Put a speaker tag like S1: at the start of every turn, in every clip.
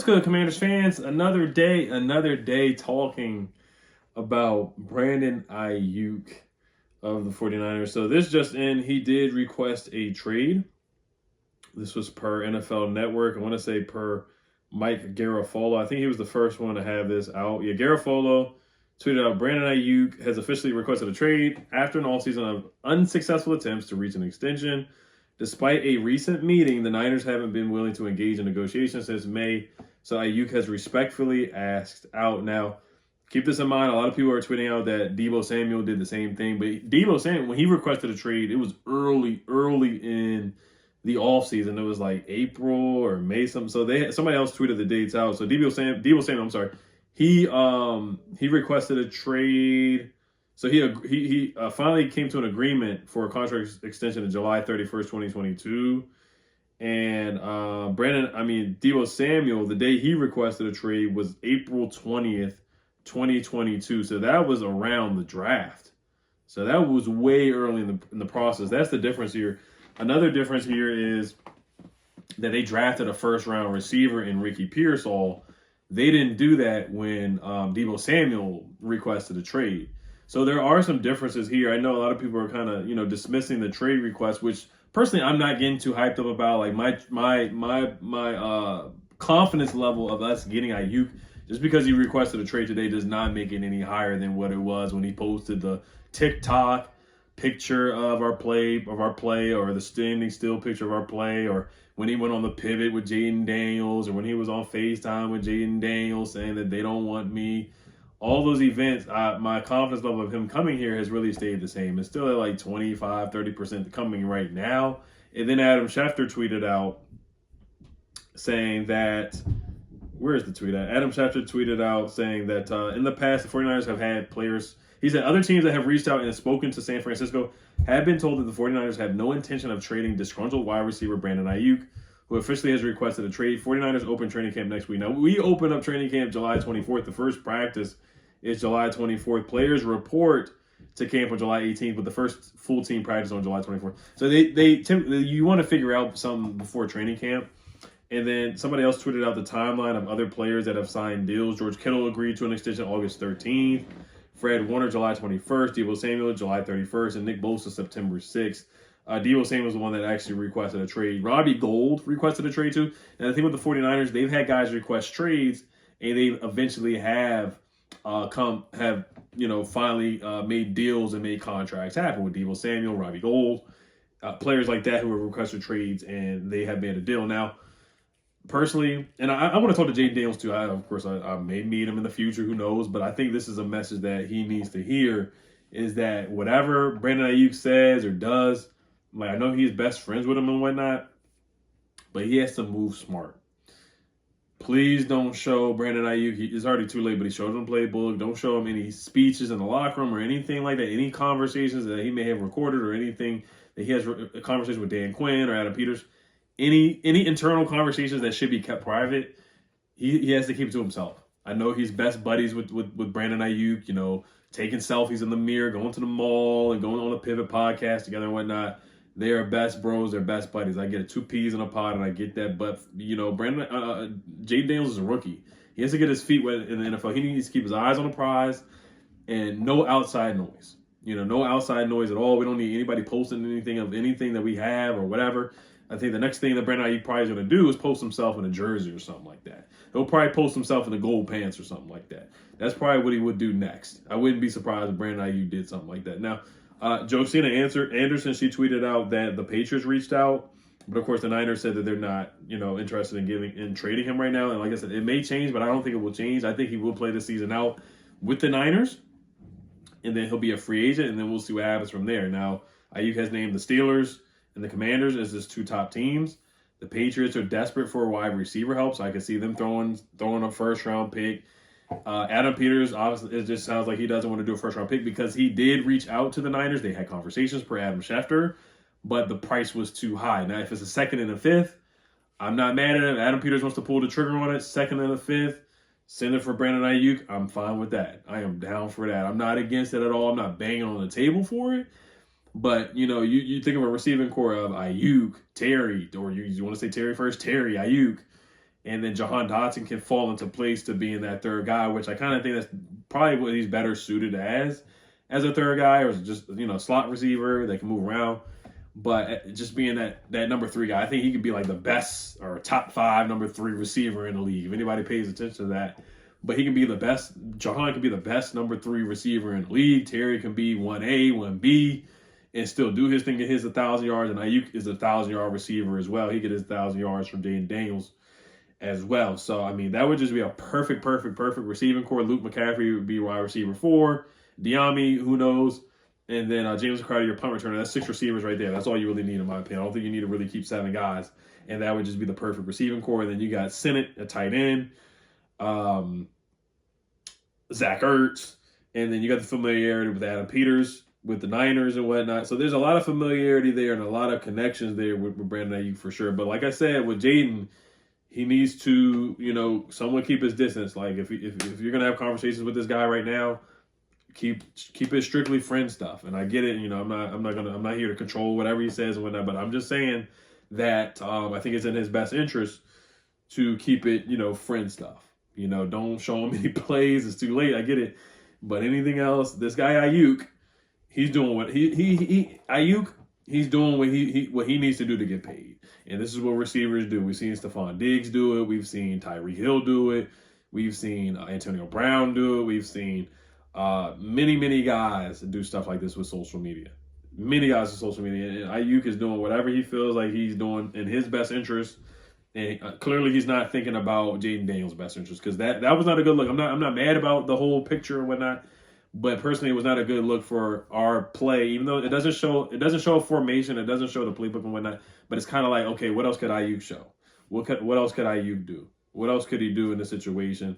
S1: What's good, Commanders fans? Another day talking about Brandon Aiyuk of the 49ers. So this just in, he did request a trade. This was per NFL Network. I want to say per Mike Garafolo. I think he was the first one to have this out. Yeah, Garafolo tweeted out, Brandon Aiyuk has officially requested a trade after an all-season of unsuccessful attempts to reach an extension. Despite a recent meeting, the Niners haven't been willing to engage in negotiations since May, so Aiyuk has respectfully asked out. Now, keep this in mind, a lot of people are tweeting out that Deebo Samuel did the same thing, but Deebo Samuel, when he requested a trade, it was early in the offseason. It was like April or May, something. So somebody else tweeted the dates out. So Deebo Samuel, he requested a trade. So he finally came to an agreement for a contract extension on July 31st, 2022. And Deebo Samuel, the day he requested a trade was April 20th, 2022. So that was around the draft. So that was way early in the process. That's the difference here. Another difference here is that they drafted a first-round receiver in Ricky Pearsall. They didn't do that when Deebo Samuel requested a trade. So there are some differences here. I know a lot of people are kind of, dismissing the trade request, which personally I'm not getting too hyped up about. Like my confidence level of us getting Aiyuk, just because he requested a trade today does not make it any higher than what it was when he posted the TikTok picture of our play, or the standing still picture of our play, or when he went on the pivot with Jayden Daniels, or when he was on FaceTime with Jayden Daniels saying that they don't want me. All those events, my confidence level of him coming here has really stayed the same. It's still at like 25, 30% coming right now. And then Adam Schefter tweeted out saying that, where's the tweet at? Adam Schefter tweeted out saying that in the past, the 49ers have had players. He said other teams that have reached out and spoken to San Francisco have been told that the 49ers have no intention of trading disgruntled wide receiver Brandon Aiyuk, who officially has requested a trade. 49ers open training camp next week. Now, we open up training camp July 24th. The first practice is July 24th. Players report to camp on July 18th, but the first full team practice on July 24th. So you want to figure out something before training camp. And then somebody else tweeted out the timeline of other players that have signed deals. George Kittle agreed to an extension August 13th. Fred Warner, July 21st. Deebo Samuel, July 31st. And Nick Bosa, September 6th. Deebo Samuel was the one that actually requested a trade. Robbie Gould requested a trade too. And I think with the 49ers, they've had guys request trades, and they eventually have finally made deals and made contracts happen with Deebo Samuel, Robbie Gould, players like that who have requested trades, and they have made a deal. Now, personally, and I want to talk to Jayden Daniels too. I may meet him in the future, who knows? But I think this is a message that he needs to hear, is that whatever Brandon Aiyuk says or does, like, I know he's best friends with him and whatnot, but he has to move smart. Please don't show Brandon Aiyuk. It's already too late, but he showed him the playbook. Don't show him any speeches in the locker room or anything like that, any conversations that he may have recorded or anything that he has a conversation with Dan Quinn or Adam Peters. Any internal conversations that should be kept private, he has to keep it to himself. I know he's best buddies with Brandon Aiyuk, taking selfies in the mirror, going to the mall and going on a Pivot podcast together and whatnot. They are best bros. They're best buddies. I get it, 2 peas in a pod, and I get that. But, Jayden Daniels is a rookie. He has to get his feet wet in the NFL. He needs to keep his eyes on the prize and no outside noise. No outside noise at all. We don't need anybody posting anything of anything that we have or whatever. I think the next thing that Brandon Aiyuk probably is going to do is post himself in a jersey or something like that. He'll probably post himself in the gold pants or something like that. That's probably what he would do next. I wouldn't be surprised if Brandon Aiyuk did something like that. Now, Josina Anderson, she tweeted out that the Patriots reached out, but of course the Niners said that they're not, interested in trading him right now. And like I said, it may change, but I don't think it will change. I think he will play the season out with the Niners, and then he'll be a free agent, and then we'll see what happens from there. Now, Aiyuk has named the Steelers and the Commanders as his 2 top teams. The Patriots are desperate for a wide receiver help, so I can see them throwing a first-round pick. Adam Peters, obviously, it just sounds like he doesn't want to do a first-round pick because he did reach out to the Niners. They had conversations per Adam Schefter, but the price was too high. Now, if it's a 2nd and a 5th, I'm not mad at him. Adam Peters wants to pull the trigger on it, 2nd and a 5th, send it for Brandon Aiyuk. I'm fine with that. I am down for that. I'm not against it at all. I'm not banging on the table for it. But, you think of a receiving core of Aiyuk, Terry, or you want to say Terry first, Terry, Aiyuk, and then Jahan Dotson can fall into place to being that third guy, which I kind of think that's probably what he's better suited as a third guy, or just slot receiver that can move around. But just being that number 3 guy, I think he could be like the best or top 5 number 3 receiver in the league if anybody pays attention to that. But he can be the best. Jahan can be the best number 3 receiver in the league. Terry can be 1A, 1B, and still do his thing, get his 1,000 yards. And Aiyuk is a 1,000-yard receiver as well. He get his 1,000 yards from Jayden Daniels as well. So, I mean, that would just be a perfect receiving core. Luke McCaffrey would be wide receiver 4. Diami, who knows? And then James McCarty, your punt returner. That's 6 receivers right there. That's all you really need, in my opinion. I don't think you need to really keep 7 guys. And that would just be the perfect receiving core. And then you got Sennett, a tight end. Zach Ertz, and then you got the familiarity with Adam Peters with the Niners and whatnot. So there's a lot of familiarity there and a lot of connections there with Brandon Aiyuk for sure. But like I said, with Jayden, he needs to, somewhat keep his distance. Like if you're gonna have conversations with this guy right now, keep it strictly friend stuff. And I get it. I'm not here to control whatever he says and whatnot. But I'm just saying that I think it's in his best interest to keep it, friend stuff. Don't show him any plays. It's too late. I get it. But anything else, this guy Aiyuk, he's doing what he's doing what he needs to do to get paid. And this is what receivers do. We've seen Stephon Diggs do it. We've seen Tyreek Hill do it. We've seen Antonio Brown do it. We've seen many guys do stuff like this with social media. Many guys with social media. And Aiyuk is doing whatever he feels like he's doing in his best interest. And clearly he's not thinking about Jayden Daniels' best interest, because that was not a good look. I'm not mad about the whole picture and whatnot, but personally it was not a good look for our play. Even though it doesn't show a formation, it doesn't show the playbook and whatnot. But it's kind of like, okay, what else could Aiyuk show? What else could Aiyuk do? What else could he do in this situation?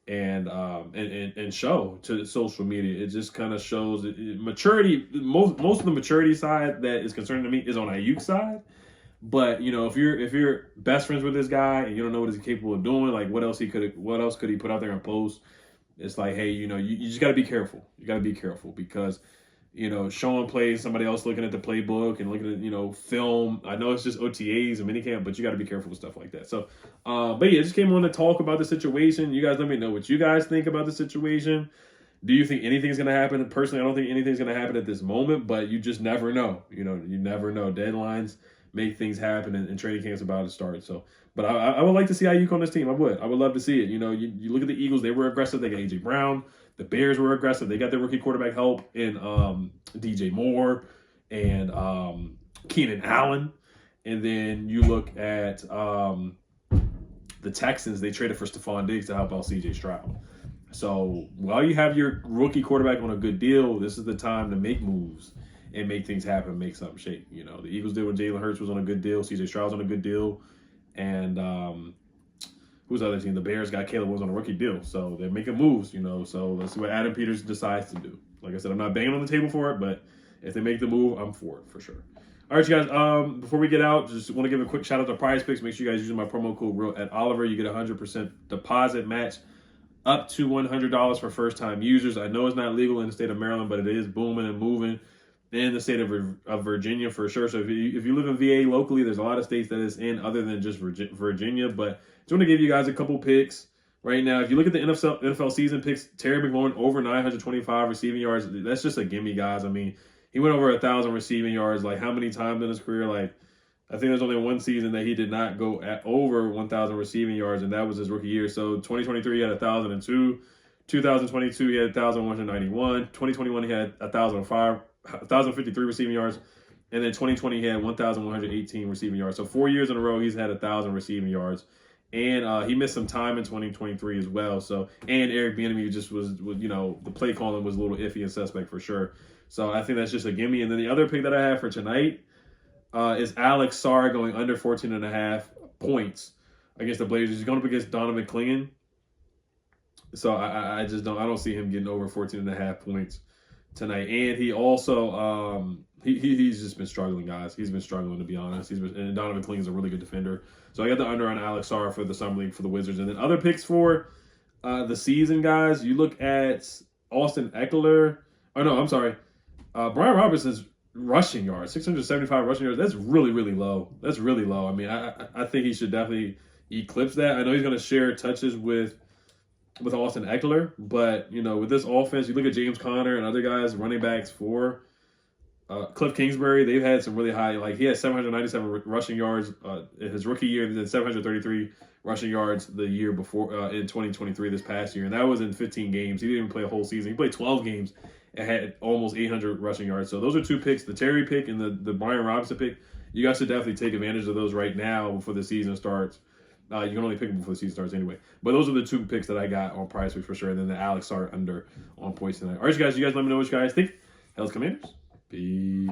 S1: And show to social media. It just kind of shows maturity. Most of the maturity side that is concerning to me is on Aiyuk's side. But if you're best friends with this guy and you don't know what he's capable of doing, like what else could he put out there and post? It's like, hey, you just got to be careful. You got to be careful because showing plays, somebody else looking at the playbook and looking at film. I know it's just OTAs and minicamp, but you got to be careful with stuff like that. So, but yeah, just came on to talk about the situation. You guys let me know what you guys think about the situation. Do you think anything's going to happen? Personally, I don't think anything's going to happen at this moment, but you just never know. You never know. Deadlines make things happen, and training camp's about to start. So, but I would like to see Aiyuk on this team. I would love to see it. You look at the Eagles; they were aggressive. They got AJ Brown. The Bears were aggressive. They got their rookie quarterback help in DJ Moore and Keenan Allen. And then you look at the Texans. They traded for Stephon Diggs to help out CJ Stroud. So while you have your rookie quarterback on a good deal, this is the time to make moves and make things happen, make something shake. The Eagles did when Jalen Hurts was on a good deal. CJ Stroud's on a good deal. And who's the other team? The Bears got Caleb Williams on a rookie deal. So they're making moves, So let's see what Adam Peters decides to do. Like I said, I'm not banging on the table for it, but if they make the move, I'm for it for sure. All right, you guys, before we get out, just want to give a quick shout out to Prize Picks. Make sure you guys use my promo code REAL@Oliver. You get a 100% deposit match up to $100 for first-time users. I know it's not legal in the state of Maryland, but it is booming and moving in the state of Virginia for sure. So if you live in VA locally, there's a lot of states that it's in other than just Virginia. But just want to give you guys a couple picks right now. If you look at the NFL season picks, Terry McLaurin over 925 receiving yards. That's just a gimme, guys. I mean, he went over 1,000 receiving yards. Like, how many times in his career? Like, I think there's only one season that he did not go over 1,000 receiving yards, and that was his rookie year. So 2023 he had 1,002. 2022 he had 1,191. 2021 he had 1,053 receiving yards, and then 2020 he had 1,118 receiving yards. So 4 years in a row he's had 1,000 receiving yards, and he missed some time in 2023 as well. So, and Eric Bieniemy just was the play calling was a little iffy and suspect for sure. So I think that's just a gimme. And then the other pick that I have for tonight is Alex Sarr going under 14.5 points against the Blazers. He's going up against Donovan Clingan. So I don't see him getting over 14.5 points tonight. And he also he's just been struggling, guys. He's been struggling, to be honest. And Donovan Clingan's a really good defender. So I got the under on Alex Sarr for the summer league for the Wizards. And then other picks for the season, guys. You look at Austin Eckler. Oh no, I'm sorry. Brian Robinson's rushing yards, 675 rushing yards. That's really, really low. That's really low. I mean, I think he should definitely eclipse that. I know he's going to share touches with Austin Eckler, but you know, with this offense, you look at James Conner and other guys, running backs for Cliff Kingsbury. They've had some really high, like he had 797 rushing yards in his rookie year, and then 733 rushing yards the year before in 2023, this past year, and that was in 15 games. He didn't even play a whole season. He played 12 games and had almost 800 rushing yards. So those are 2 picks: the Terry pick and the Brian Robinson pick. You guys should definitely take advantage of those right now before the season starts. You can only pick them before the season starts anyway. But those are the 2 picks that I got on Prize Picks for sure. And then the Alex Sart under on points tonight. All right, guys. You guys let me know what you guys think. Hell's Commanders. Peace.